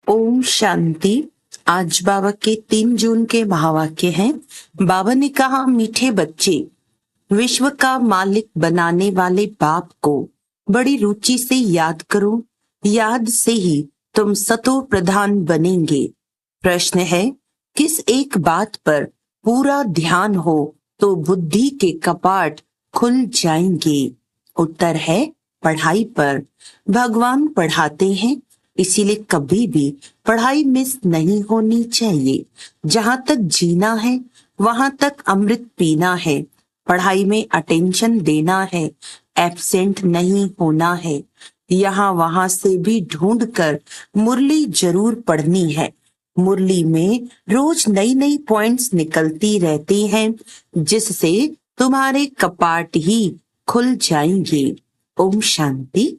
ओम शांति। आज बाबा के 3 जून के महावाक्य हैं। बाबा ने कहा, मीठे बच्चे, विश्व का मालिक बनाने वाले बाप को बड़ी रुचि से याद करो। याद से ही तुम सतो प्रधान बनेंगे। प्रश्न है, किस एक बात पर पूरा ध्यान हो तो बुद्धि के कपाट खुल जाएंगे? उत्तर है, पढ़ाई पर। भगवान पढ़ाते हैं, इसीलिए कभी भी पढ़ाई मिस नहीं होनी चाहिए। जहां तक जीना है वहां तक अमृत पीना है। पढ़ाई में अटेंशन देना है, एब्सेंट नहीं होना है। यहाँ वहां से भी ढूंढ कर मुरली जरूर पढ़नी है। मुरली में रोज नई नई पॉइंट्स निकलती रहती हैं, जिससे तुम्हारे कपाट ही खुल जाएंगे। ओम शांति।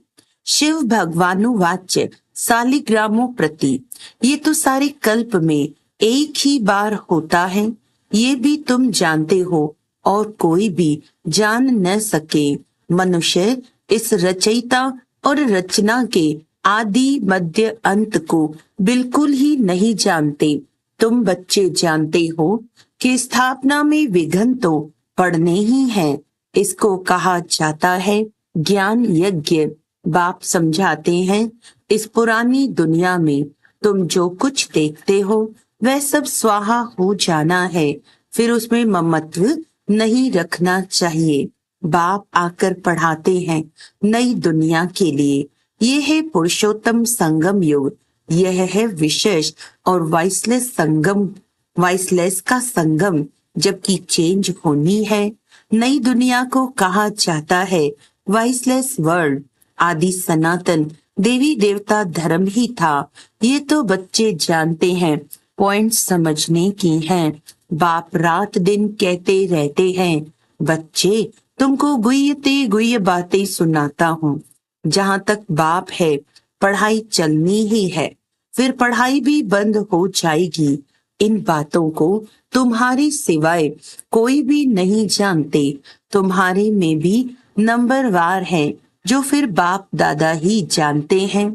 शिव भगवानुवाच्य सालिग्रामों प्रति। ये तो सारे कल्प में एक ही बार होता है, ये भी तुम जानते हो और कोई भी जान न सके। मनुष्य इस रचयिता और रचना के आदि मध्य अंत को बिल्कुल ही नहीं जानते। तुम बच्चे जानते हो कि स्थापना में विघ्न तो पड़ने ही हैं। इसको कहा जाता है ज्ञान यज्ञ। बाप समझाते हैं, इस पुरानी दुनिया में तुम जो कुछ देखते हो वह सब स्वाहा हो जाना है, फिर उसमें ममत्व नहीं रखना चाहिए। बाप आकर पढ़ाते हैं नई दुनिया के लिए। ये है पुरुषोत्तम संगम युग। यह है विशेष और वाइसलेस संगम, वाइसलेस का संगम, जबकि चेंज होनी है। नई दुनिया को कहा जाता है वाइसलेस वर्ल्ड। आदि सनातन देवी देवता धर्म ही था। ये तो बच्चे जानते हैं, पॉइंट समझने की हैं। बाप रात दिन कहते रहते हैं, बच्चे तुमको गुह्यते गुह्य बातें सुनाता हूँ। जहाँ तक बाप है पढ़ाई चलनी ही है, फिर पढ़ाई भी बंद हो जाएगी। इन बातों को तुम्हारे सिवाय कोई भी नहीं जानते। तुम्हारे में भी नंबरवार हैं, जो फिर बाप दादा ही जानते हैं।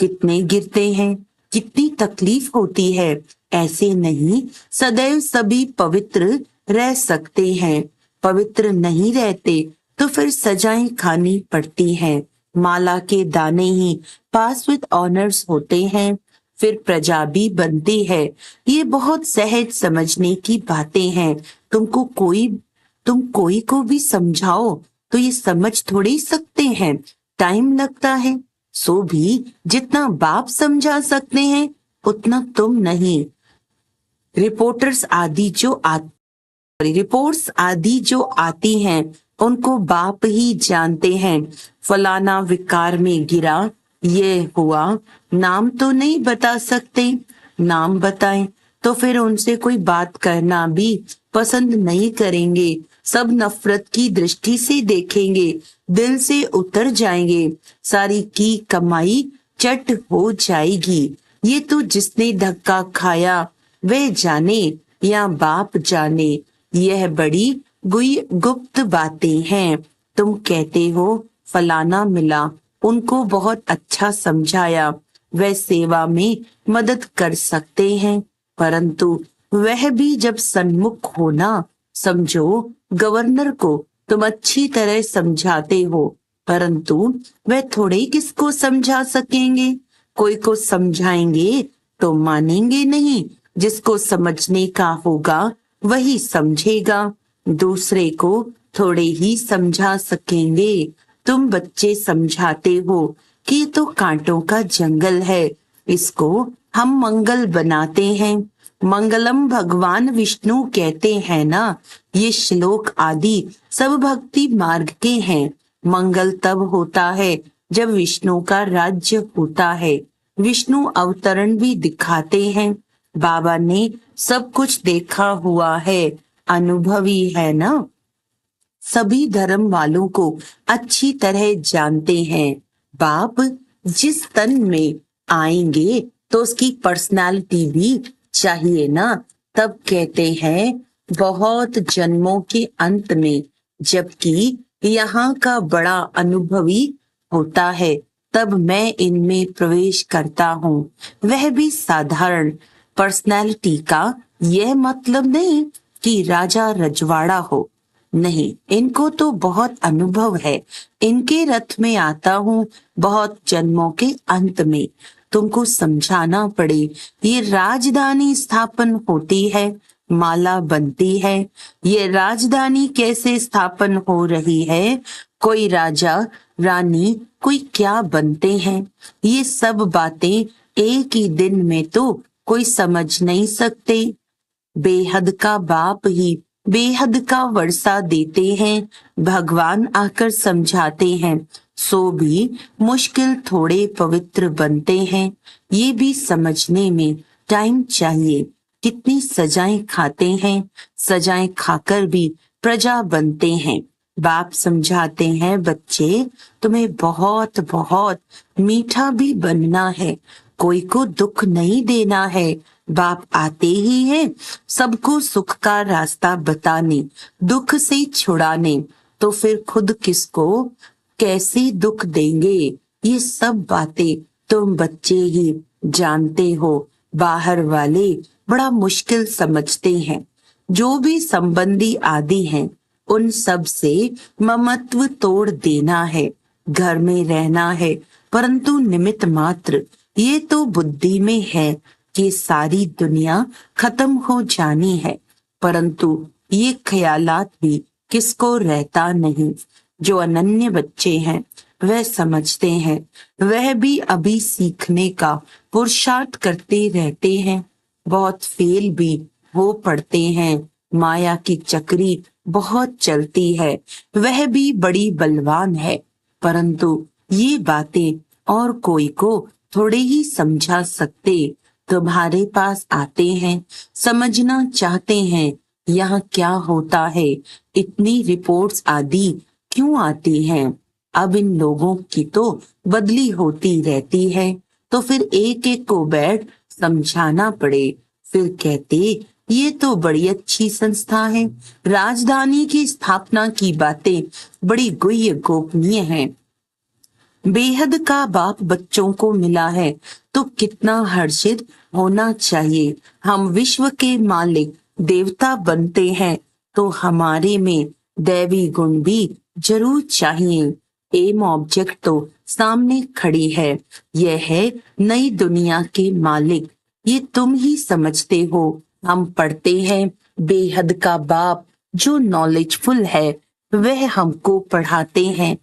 कितने गिरते हैं, कितनी तकलीफ होती है। ऐसे नहीं सदैव सभी पवित्र रह सकते हैं। पवित्र नहीं रहते तो फिर सजाएं खानी पड़ती हैं। माला के दाने ही पास विद ऑनर्स होते हैं, फिर प्रजा भी बनती है। ये बहुत सहज समझने की बातें हैं। तुम कोई को भी समझाओ तो ये समझ थोड़ी सकते हैं, टाइम लगता है। सो भी जितना बाप समझा सकते हैं उतना तुम नहीं। रिपोर्ट्स आदि जो आती हैं उनको बाप ही जानते हैं। फलाना विकार में गिरा, ये हुआ, नाम तो नहीं बता सकते। नाम बताएं तो फिर उनसे कोई बात करना भी पसंद नहीं करेंगे। सब नफरत की दृष्टि से देखेंगे, दिल से उतर जाएंगे। सारी की कमाई चट हो जाएगी। ये तो जिसने धक्का खाया वह जाने या बाप जाने। यह बड़ी गुप्त बातें हैं। तुम कहते हो फलाना मिला, उनको बहुत अच्छा समझाया, वह सेवा में मदद कर सकते हैं, परंतु वह भी जब सन्मुख होना, समझो गवर्नर को तुम अच्छी तरह समझाते हो, परंतु वह थोड़े किसको समझा सकेंगे। कोई को समझाएंगे तो मानेंगे नहीं। जिसको समझने का होगा वही समझेगा, दूसरे को थोड़े ही समझा सकेंगे। तुम बच्चे समझाते हो कि ये तो कांटों का जंगल है, इसको हम मंगल बनाते हैं। मंगलम भगवान विष्णु कहते हैं ना। ये श्लोक आदि सब भक्ति मार्ग के हैं। मंगल तब होता है जब विष्णु का राज्य होता है। विष्णु अवतरण भी दिखाते हैं। बाबा ने सब कुछ देखा हुआ है, अनुभवी है ना। सभी धर्म वालों को अच्छी तरह जानते हैं। बाप जिस तन में आएंगे तो उसकी पर्सनालिटी भी चाहिए ना। तब कहते हैं बहुत जन्मों के अंत में, जबकि यहाँ का बड़ा अनुभवी होता है। तब मैं इनमें प्रवेश करता हूँ, वह भी साधारण पर्सनैलिटी का। यह मतलब नहीं कि राजा रजवाड़ा हो, नहीं, इनको तो बहुत अनुभव है। इनके रथ में आता हूँ बहुत जन्मों के अंत में। तुमको समझाना पड़े, ये राजधानी स्थापन होती है, माला बनती है। ये राजधानी कैसे स्थापन हो रही है, कोई राजा रानी कोई क्या बनते हैं, ये सब बातें एक ही दिन में तो कोई समझ नहीं सकते। बेहद का बाप ही बेहद का वर्षा देते हैं, भगवान आकर समझाते हैं, सो भी मुश्किल थोड़े पवित्र बनते हैं। ये भी समझने में टाइम चाहिए। कितनी सजाएं खाते हैं, सजाएं खाकर भी प्रजा बनते हैं। बाप समझाते हैं, बच्चे तुम्हें बहुत बहुत मीठा भी बनना है, कोई को दुख नहीं देना है। बाप आते ही हैं सबको सुख का रास्ता बताने, दुख से छुड़ाने, तो फिर खुद किसको कैसे दुख देंगे। ये सब बातें तुम बच्चे ही जानते हो, बाहर वाले बड़ा मुश्किल समझते हैं। जो भी संबंधी आदि हैं, उन सब से ममत्व तोड़ देना है, घर में रहना है, परंतु निमित्त मात्र। ये तो बुद्धि में है कि सारी दुनिया खत्म हो जानी है, परंतु ये ख्यालात भी किसको रहता नहीं। जो अनन्य बच्चे हैं वह समझते हैं, वह भी अभी सीखने का पुरुषार्थ करते रहते हैं, बहुत फेल भी हो पड़ते हैं। माया की चक्री बहुत चलती है, वह भी बड़ी बलवान है, परंतु ये बातें और कोई को थोड़े ही समझा सकते। तुम्हारे पास आते हैं, समझना चाहते हैं यहाँ क्या होता है, इतनी रिपोर्ट्स आदि क्यों आती हैं। अब इन लोगों की तो बदली होती रहती है, तो फिर एक एक को बैठ समझाना पड़े। फिर कहते ये तो बड़ी अच्छी संस्था है, राजधानी की स्थापना की बातें बड़ी गुह्य गोपनीय हैं। बेहद का बाप बच्चों को मिला है तो कितना हर्षित होना चाहिए। हम विश्व के मालिक देवता बनते हैं तो हमारे में दैवी गुण भी जरूर चाहिए। एम ऑब्जेक्ट तो सामने खड़ी है, यह है नई दुनिया के मालिक। ये तुम ही समझते हो। हम पढ़ते हैं बेहद का बाप जो नॉलेजफुल है वह हमको पढ़ाते हैं।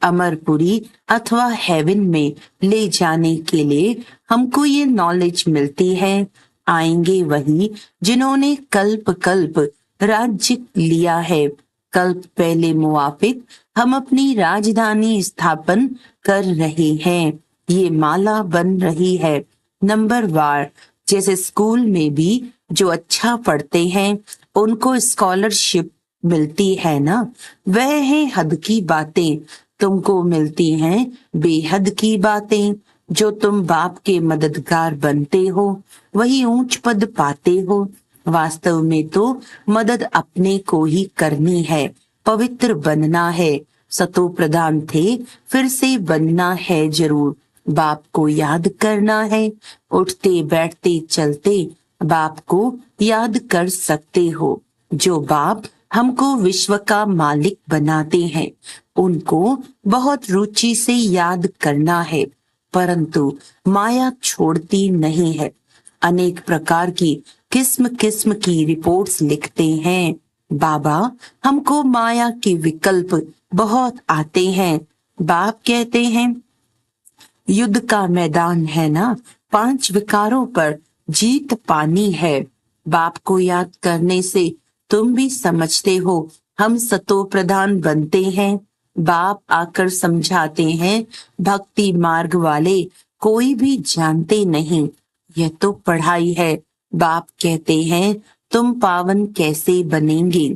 अमरपुरी अथवा हेवन में ले जाने के लिए हमको ये नॉलेज मिलती है। आएंगे वही जिन्होंने कल्प कल्प राज्य लिया है। कल्प पहले मुआफिक हम अपनी राजधानी स्थापन कर रहे हैं। ये माला बन रही है नंबर वार। जैसे स्कूल में भी जो अच्छा पढ़ते हैं उनको स्कॉलरशिप मिलती है ना, वह है हद की बातें। तुमको मिलती हैं बेहद की बातें। जो तुम बाप के मददगार बनते हो वही ऊंच पद पाते हो। वास्तव में तो मदद अपने को ही करनी है, पवित्र बनना है। सतो प्रधान थे, फिर से बनना है जरूर। बाप को याद करना है, उठते बैठते चलते बाप को याद कर सकते हो। जो बाप हमको विश्व का मालिक बनाते हैं उनको बहुत रुचि से याद करना है, परंतु माया छोड़ती नहीं है। अनेक प्रकार की किस्म किस्म की रिपोर्ट्स लिखते हैं। बाबा हमको माया के विकल्प बहुत आते हैं। बाप कहते हैं युद्ध का मैदान है ना, 5 विकारों पर जीत पानी है। बाप को याद करने से तुम भी समझते हो हम सतो प्रधान बनते हैं। बाप आकर समझाते हैं भक्ति मार्ग वाले कोई भी जानते नहीं, यह तो पढ़ाई है। बाप कहते हैं तुम पावन कैसे बनेंगे,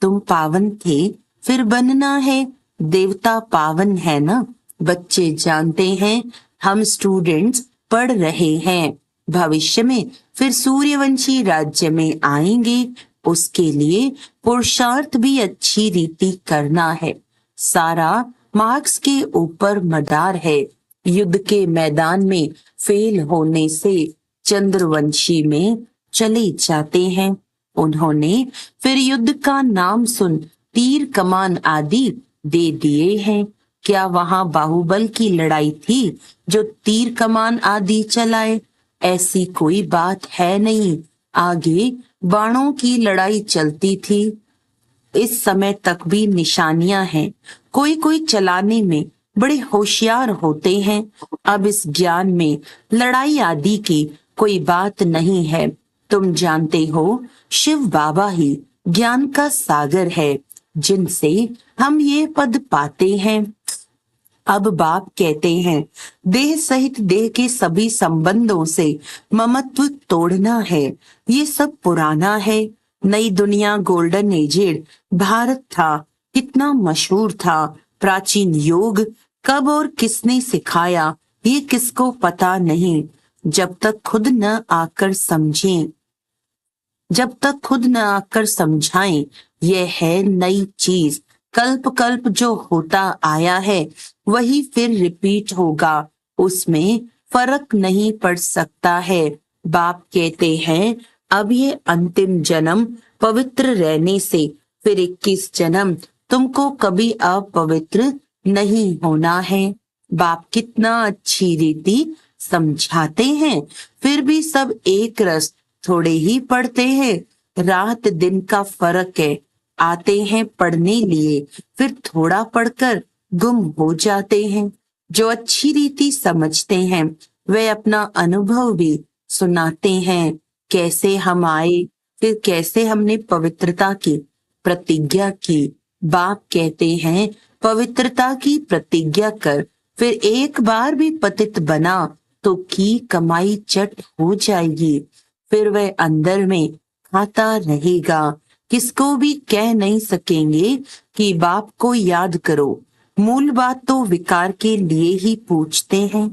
तुम पावन थे फिर बनना है। देवता पावन है ना, बच्चे जानते हैं हम स्टूडेंट्स पढ़ रहे हैं। भविष्य में फिर सूर्यवंशी राज्य में आएंगे, उसके लिए पुरुषार्थ भी अच्छी रीति करना है। सारा मार्क्स के ऊपर मदार है। युद्ध के मैदान में फेल होने से चंद्रवंशी में चले जाते हैं। उन्होंने फिर युद्ध का नाम सुन तीर कमान आदि दे दिए हैं। क्या वहां बाहुबल की लड़ाई थी जो तीर कमान आदि चलाए? ऐसी कोई बात है नहीं। आगे बाणों की लड़ाई चलती थी। इस समय तक भी निशानियां हैं। कोई कोई चलाने में बड़े होशियार होते हैं। अब इस ज्ञान में लड़ाई आदि की कोई बात नहीं है। तुम जानते हो, शिव बाबा ही ज्ञान का सागर है, जिनसे हम ये पद पाते हैं। अब बाप कहते हैं, देह सहित देह के सभी संबंधों से ममत्व तोड़ना है। ये सब पुराना है। नई दुनिया गोल्डन एजेड भारत था, कितना मशहूर था। प्राचीन योग कब और किसने सिखाया, ये किसको पता नहीं। जब तक खुद न आकर समझें, जब तक खुद न आकर समझाएं, यह है नई चीज। कल्प कल्प जो होता आया है वही फिर रिपीट होगा, उसमें फर्क नहीं पड़ सकता है। बाप कहते हैं, अब ये अंतिम जन्म पवित्र रहने से फिर 21 जन्म तुमको कभी अपवित्र नहीं होना है। बाप कितना अच्छी रीति समझाते हैं, फिर भी सब एक रस थोड़े ही पढ़ते हैं। रात दिन का फर्क है। आते हैं पढ़ने लिए, फिर थोड़ा पढ़कर गुम हो जाते हैं। जो अच्छी रीति समझते हैं वे अपना अनुभव भी सुनाते हैं। कैसे हम आए, फिर कैसे हमने पवित्रता की प्रतिज्ञा की। बाप कहते हैं, पवित्रता की प्रतिज्ञा कर, फिर एक बार भी पतित बना तो की कमाई चट हो जाएगी। फिर वह अंदर में खाता रहेगा। किसको भी कह नहीं सकेंगे कि बाप को याद करो। मूल बात तो विकार के लिए ही पूछते हैं।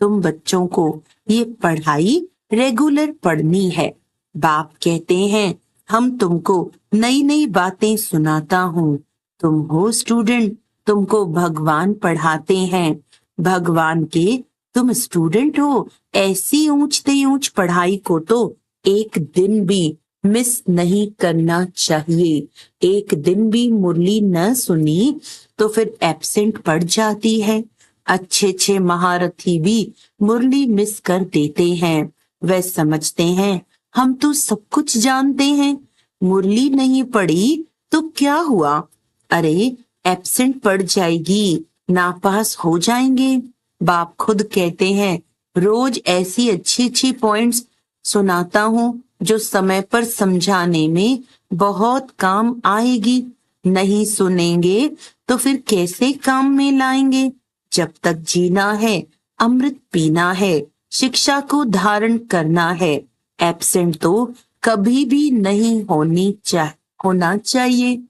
तुम बच्चों को ये पढ़ाई रेगुलर पढ़नी है। बाप कहते हैं, हम तुमको नई नई बातें सुनाता हूँ। तुम हो स्टूडेंट, तुमको भगवान पढ़ाते हैं। भगवान के तुम स्टूडेंट हो। ऐसी ऊंचते ऊंच पढ़ाई को तो एक दिन भी मिस नहीं करना चाहिए। एक दिन भी मुरली न सुनी तो फिर एब्सेंट पड़ जाती है। अच्छे अच्छे महारथी भी मुरली मिस कर देते हैं। वे समझते हैं हम तो सब कुछ जानते हैं, मुरली नहीं पड़ी तो क्या हुआ। अरे एब्सेंट पड़ जाएगी, नापास हो जाएंगे। बाप खुद कहते हैं, रोज ऐसी अच्छी अच्छी पॉइंट्स सुनाता हूँ जो समय पर समझाने में बहुत काम आएगी। नहीं सुनेंगे तो फिर कैसे काम में लाएंगे। जब तक जीना है, अमृत पीना है, शिक्षा को धारण करना है। एब्सेंट तो कभी भी नहीं होना चाहिए।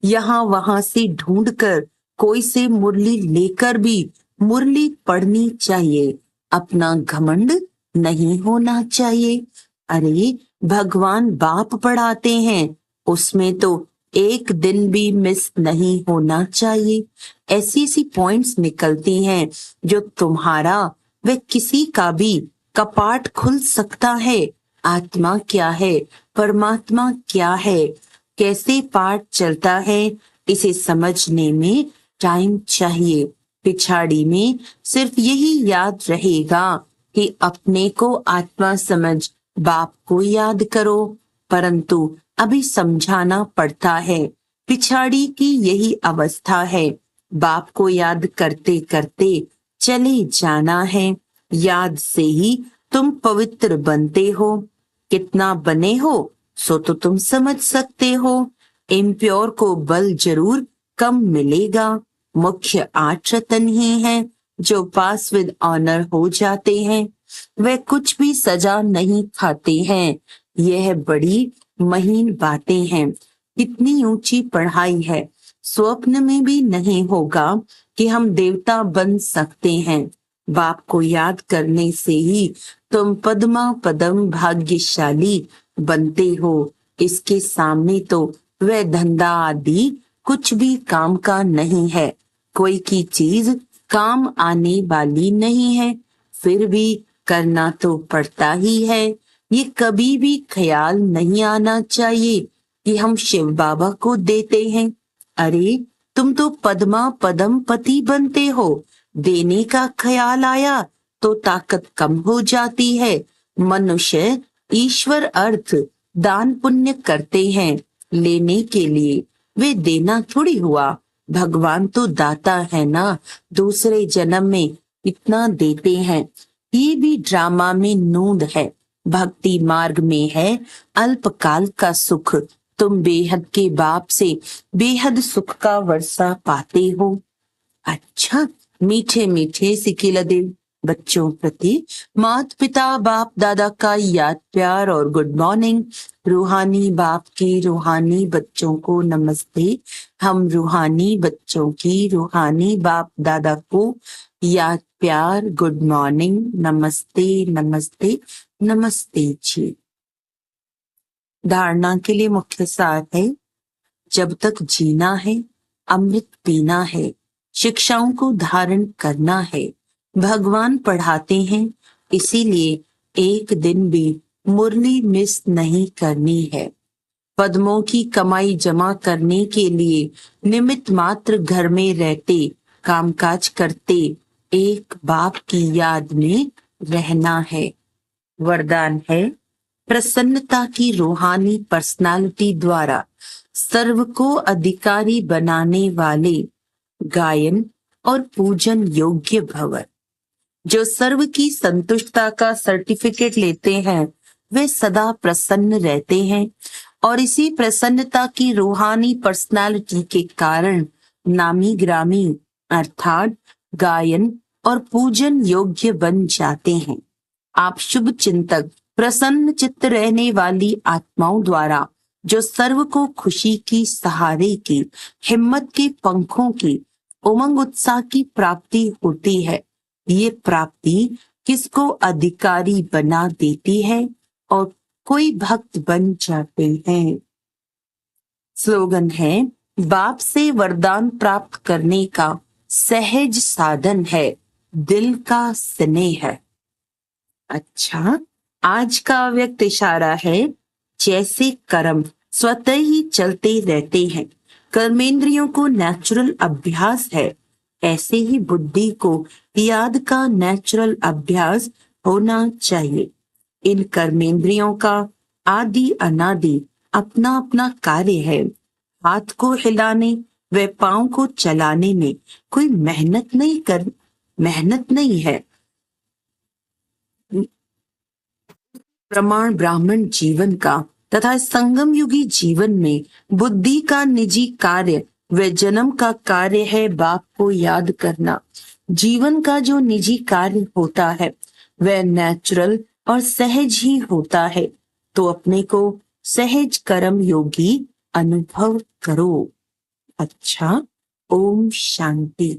यहाँ वहां से ढूंढकर कोई से मुरली लेकर भी मुरली पढ़नी चाहिए। अपना घमंड नहीं होना चाहिए। अरे भगवान बाप पढ़ाते हैं, उसमें तो एक दिन भी मिस नहीं होना चाहिए। ऐसी ऐसी पॉइंट्स निकलती हैं जो तुम्हारा व किसी का भी कपाट खुल सकता है। आत्मा क्या है, परमात्मा क्या है, कैसे पाठ चलता है, इसे समझने में टाइम चाहिए। पिछाड़ी में सिर्फ यही याद रहेगा कि अपने को आत्मा समझ बाप को याद करो, परंतु अभी समझाना पड़ता है। पिछाड़ी की यही अवस्था है। बाप को याद करते करते चले जाना है। याद से ही तुम पवित्र बनते हो। कितना बने हो सो तो तुम समझ सकते हो। इम्प्योर को बल जरूर कम मिलेगा। मुख्य 8 रतन ही हैं जो पास विद ऑनर हो जाते हैं। वे कुछ भी सजा नहीं खाते हैं। यह बड़ी महीन बातें हैं। कितनी ऊंची पढ़ाई है। स्वप्न में भी नहीं होगा कि हम देवता बन सकते हैं। बाप को याद करने से ही तुम पद्मा पदम भाग्यशाली बनते हो। इसके सामने तो वह धंधा आदि कुछ भी काम का नहीं है। कोई की चीज काम आने वाली नहीं है, फिर भी करना तो पड़ता ही है। ये कभी भी ख्याल नहीं आना चाहिए कि हम शिव बाबा को देते हैं। अरे तुम तो पद्मा पदम पति बनते हो। देने का ख्याल आया तो ताकत कम हो जाती है। मनुष्य ईश्वर अर्थ दान पुण्य करते हैं लेने के लिए, वे देना थोड़ी हुआ। भगवान तो दाता है ना, दूसरे जन्म में इतना देते हैं। ये भी ड्रामा में नूंद है, भक्ति मार्ग में है अल्पकाल का सुख। तुम बेहद के बाप से बेहद सुख का वर्षा पाते हो। अच्छा, मीठे मीठे सिकिलदे बच्चों प्रति माता पिता बाप दादा का याद प्यार और गुड मॉर्निंग। रूहानी बाप के रूहानी बच्चों को नमस्ते। हम रूहानी बच्चों की रूहानी बाप दादा को याद प्यार गुड मॉर्निंग, नमस्ते नमस्ते नमस्ते जी। धारणा के लिए मुख्य सार है, जब तक जीना है अमृत पीना है, शिक्षाओं को धारण करना है। भगवान पढ़ाते हैं, इसीलिए एक दिन भी मुरली मिस नहीं करनी है। पद्मों की कमाई जमा करने के लिए निमित्त मात्र घर में रहते, कामकाज करते, एक बाप की याद में रहना है। वरदान है, प्रसन्नता की रूहानी पर्सनालिटी द्वारा सर्व को अधिकारी बनाने वाले गायन और पूजन योग्य भव। जो सर्व की संतुष्टता का सर्टिफिकेट लेते हैं वे सदा प्रसन्न रहते हैं और इसी प्रसन्नता की रूहानी पर्सनालिटी के कारण नामी ग्रामी अर्थात गायन और पूजन योग्य बन जाते हैं। आप शुभ चिंतक प्रसन्न चित्त रहने वाली आत्माओं द्वारा जो सर्व को खुशी की, सहारे की, हिम्मत के पंखों की, उमंग उत्साह की प्राप्ति होती है। ये प्राप्ति किसको अधिकारी बना देती है और कोई भक्त बन जाते हैं। स्लोगन है, बाप से वरदान प्राप्त करने का सहज साधन है दिल का स्नेह है। अच्छा, आज का अव्यक्त इशारा है, जैसे कर्म स्वतः ही चलते रहते हैं, कर्मेंद्रियों को नेचुरल अभ्यास है, ऐसे ही बुद्धि को याद का नेचुरल अभ्यास होना चाहिए। इन कर्मेंद्रियों का आदि अनादि अपना अपना कार्य है। हाथ को हिलाने व पांव को चलाने में कोई मेहनत नहीं है। प्रमाण ब्राह्मण जीवन का तथा संगम युगी जीवन में बुद्धि का निजी कार्य व जन्म का कार्य है बाप को याद करना। जीवन का जो निजी कार्य होता है वह नेचुरल और सहज ही होता है, तो अपने को सहज कर्म योगी अनुभव करो। अच्छा, ओम शांति।